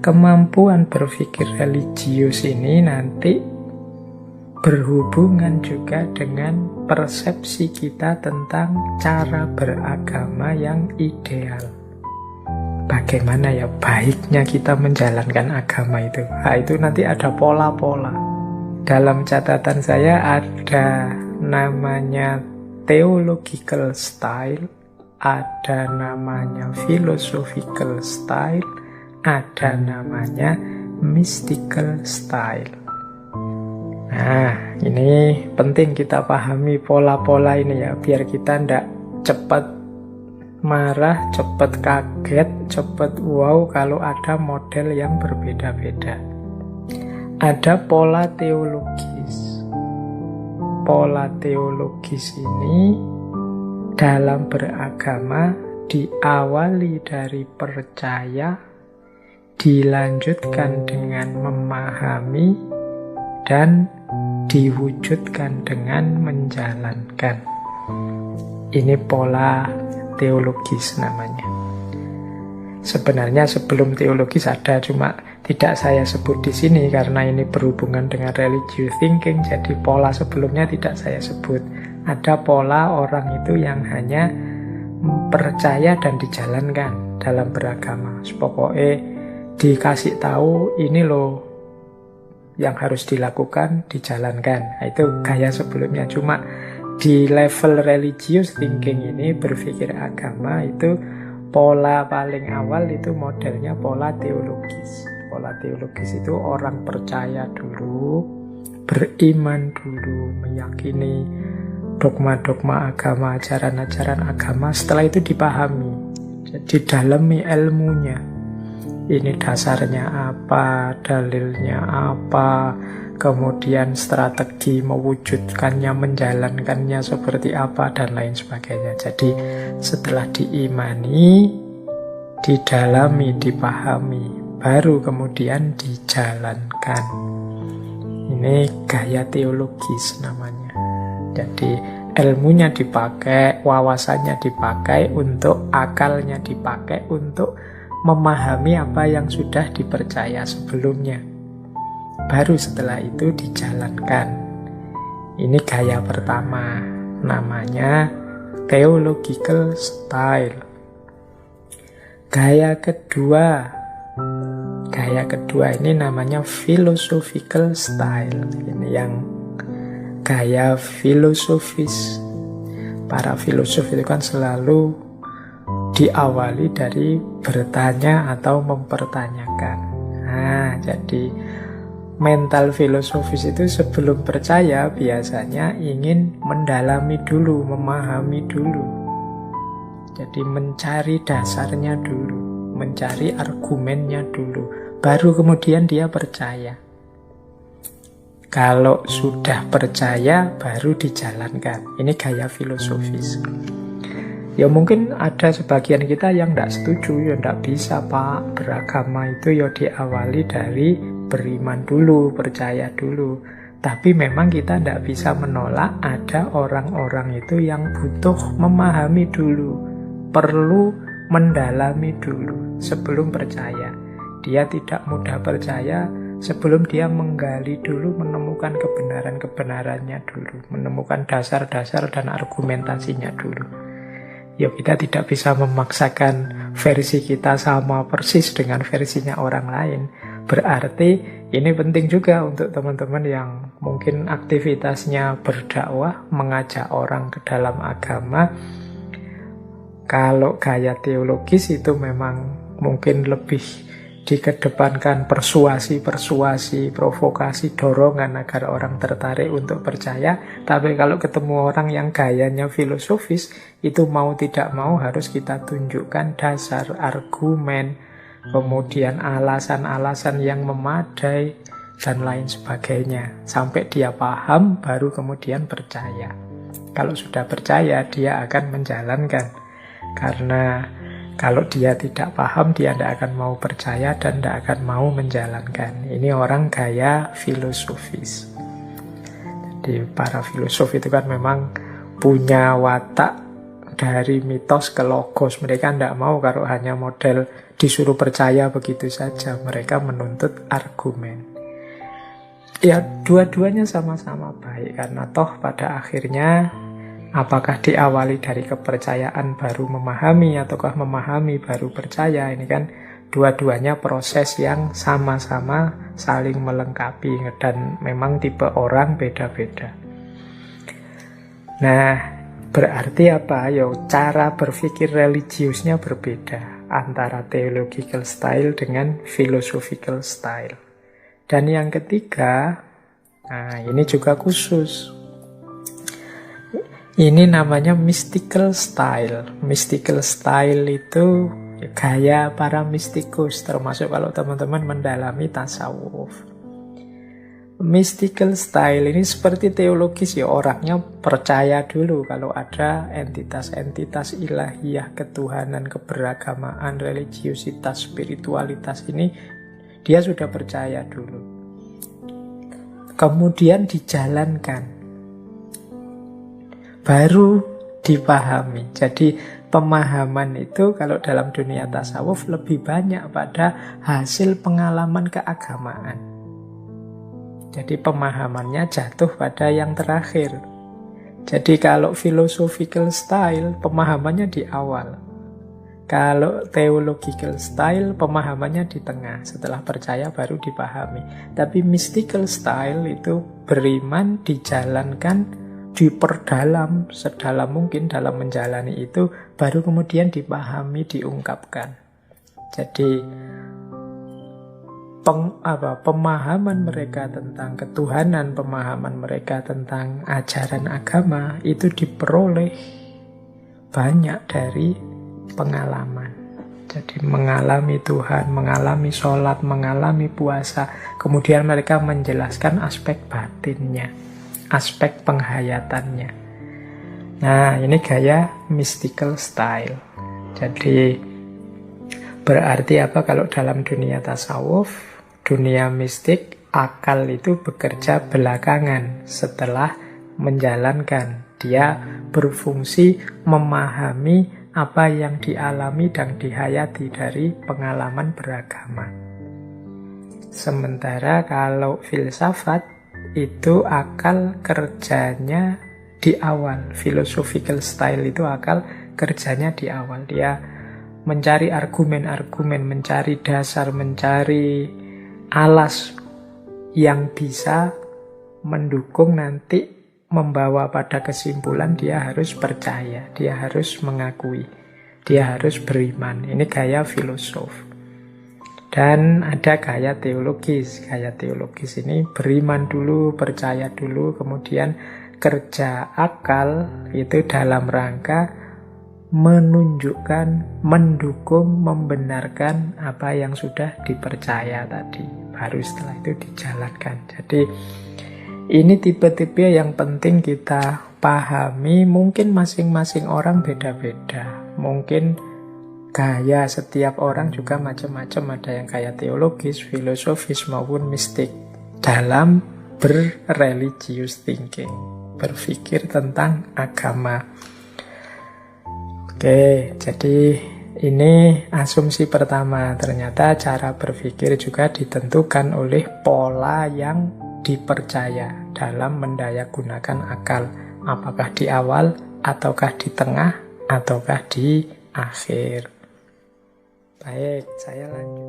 kemampuan berpikir religius ini nanti berhubungan juga dengan persepsi kita tentang cara beragama yang ideal. Bagaimana ya baiknya kita menjalankan agama itu. Nah, itu nanti ada pola-pola. Dalam catatan saya ada namanya theological style, ada namanya philosophical style, ada namanya mystical style. Nah, ini penting kita pahami pola-pola ini ya, biar kita tidak cepat marah, cepat kaget, cepat wow kalau ada model yang berbeda-beda. Ada pola teologis. Pola teologis ini dalam beragama diawali dari percaya, dilanjutkan dengan memahami, dan diwujudkan dengan menjalankan. Ini pola teologis namanya. Sebenarnya sebelum teologis ada, cuma tidak saya sebut di sini karena ini berhubungan dengan religious thinking, jadi pola sebelumnya tidak saya sebut. Ada pola orang itu yang hanya percaya dan dijalankan dalam beragama. Pokoknya dikasih tahu ini loh yang harus dilakukan, dijalankan. Nah, itu gaya sebelumnya. Cuma di level religious thinking ini, berpikir agama itu pola paling awal itu modelnya pola teologis. Pola teologis itu orang percaya dulu, beriman dulu, meyakini dogma-dogma agama, ajaran-ajaran agama. Setelah itu dipahami, didalami ilmunya. Ini dasarnya apa, dalilnya apa, kemudian strategi mewujudkannya, menjalankannya seperti apa, dan lain sebagainya. Jadi setelah diimani, didalami, dipahami, baru kemudian dijalankan. Ini gaya teologis namanya. Jadi ilmunya dipakai, wawasannya dipakai, untuk akalnya dipakai untuk memahami apa yang sudah dipercaya sebelumnya. Baru setelah itu dijalankan. Ini gaya pertama, namanya theological style. Gaya kedua ini namanya philosophical style. Ini yang gaya filosofis. Para filosof itu kan selalu diawali dari bertanya atau mempertanyakan. Nah, jadi mental filosofis itu sebelum percaya biasanya ingin mendalami dulu, memahami dulu. Jadi mencari dasarnya dulu, mencari argumennya dulu, baru kemudian dia percaya. Kalau sudah percaya, baru dijalankan. Ini gaya filosofis. Ya mungkin ada sebagian kita yang tidak setuju, ya tidak bisa Pak, beragama itu ya diawali dari beriman dulu, percaya dulu. Tapi memang kita tidak bisa menolak ada orang-orang itu yang butuh memahami dulu, perlu mendalami dulu sebelum percaya. Dia tidak mudah percaya sebelum dia menggali dulu, menemukan kebenaran-kebenarannya dulu, menemukan dasar-dasar dan argumentasinya dulu. Ya kita tidak bisa memaksakan versi kita sama persis dengan versinya orang lain. Berarti ini penting juga untuk teman-teman yang mungkin aktivitasnya berdakwah, mengajak orang ke dalam agama. Kalau gaya teologis itu memang mungkin lebih dikedepankan persuasi, provokasi, dorongan agar orang tertarik untuk percaya. Tapi kalau ketemu orang yang gayanya filosofis, itu mau tidak mau harus kita tunjukkan dasar, argumen, kemudian alasan-alasan yang memadai, dan lain sebagainya. Sampai dia paham, baru kemudian percaya. Kalau sudah percaya, dia akan menjalankan. Karena kalau dia tidak paham, dia tidak akan mau percaya dan tidak akan mau menjalankan. Ini orang gaya filosofis. Jadi para filosof itu kan memang punya watak dari mitos ke logos. Mereka tidak mau kalau hanya model disuruh percaya begitu saja. Mereka menuntut argumen. Ya, dua-duanya sama-sama baik, karena toh pada akhirnya apakah diawali dari kepercayaan baru memahami, ataukah memahami baru percaya, ini kan dua-duanya proses yang sama-sama saling melengkapi, dan memang tipe orang beda-beda. Nah, berarti apa? Ya, cara berpikir religiusnya berbeda antara theological style dengan philosophical style. Dan yang ketiga, nah ini juga khusus. Ini namanya mystical style. Mystical style itu gaya para mistikus, termasuk kalau teman-teman mendalami tasawuf. Mystical style ini seperti teologis ya, orangnya percaya dulu kalau ada entitas-entitas ilahiyah, ketuhanan, keberagamaan, religiusitas, spiritualitas ini, dia sudah percaya dulu. Kemudian dijalankan, baru dipahami. Jadi pemahaman itu kalau dalam dunia tasawuf lebih banyak pada hasil pengalaman keagamaan. Jadi pemahamannya jatuh pada yang terakhir. Jadi kalau philosophical style, pemahamannya di awal. Kalau theological style, pemahamannya di tengah. Setelah percaya baru dipahami. Tapi mystical style itu beriman, dijalankan, diperdalam sedalam mungkin dalam menjalani itu, baru kemudian dipahami, diungkapkan. Jadi pemahaman mereka tentang ketuhanan, pemahaman mereka tentang ajaran agama itu diperoleh banyak dari pengalaman. Jadi mengalami Tuhan, mengalami sholat, mengalami puasa, kemudian mereka menjelaskan aspek batinnya, aspek penghayatannya. Nah, ini gaya mystical style. Jadi berarti apa kalau dalam dunia tasawuf, dunia mistik, akal itu bekerja belakangan setelah menjalankan. Dia berfungsi memahami apa yang dialami dan dihayati dari pengalaman beragama. Sementara kalau filsafat, itu akal kerjanya di awal. Philosophical style itu akal kerjanya di awal. Dia mencari argumen-argumen, mencari dasar, mencari alas yang bisa mendukung nanti membawa pada kesimpulan dia harus percaya, dia harus mengakui, dia harus beriman. Ini gaya filosof. Dan ada gaya teologis. Gaya teologis ini beriman dulu, percaya dulu, kemudian kerja akal itu dalam rangka menunjukkan, mendukung, membenarkan apa yang sudah dipercaya tadi. Baru setelah itu dijalankan. Jadi ini tipe-tipe yang penting kita pahami. Mungkin masing-masing orang beda-beda. Mungkin gaya setiap orang juga macam-macam. Ada yang gaya teologis, filosofis maupun mistik dalam berreligious thinking, berpikir tentang agama. Oke, jadi ini asumsi pertama. Ternyata cara berpikir juga ditentukan oleh pola yang dipercaya dalam mendayagunakan akal. Apakah di awal, ataukah di tengah, ataukah di akhir. Baik, saya lanjut.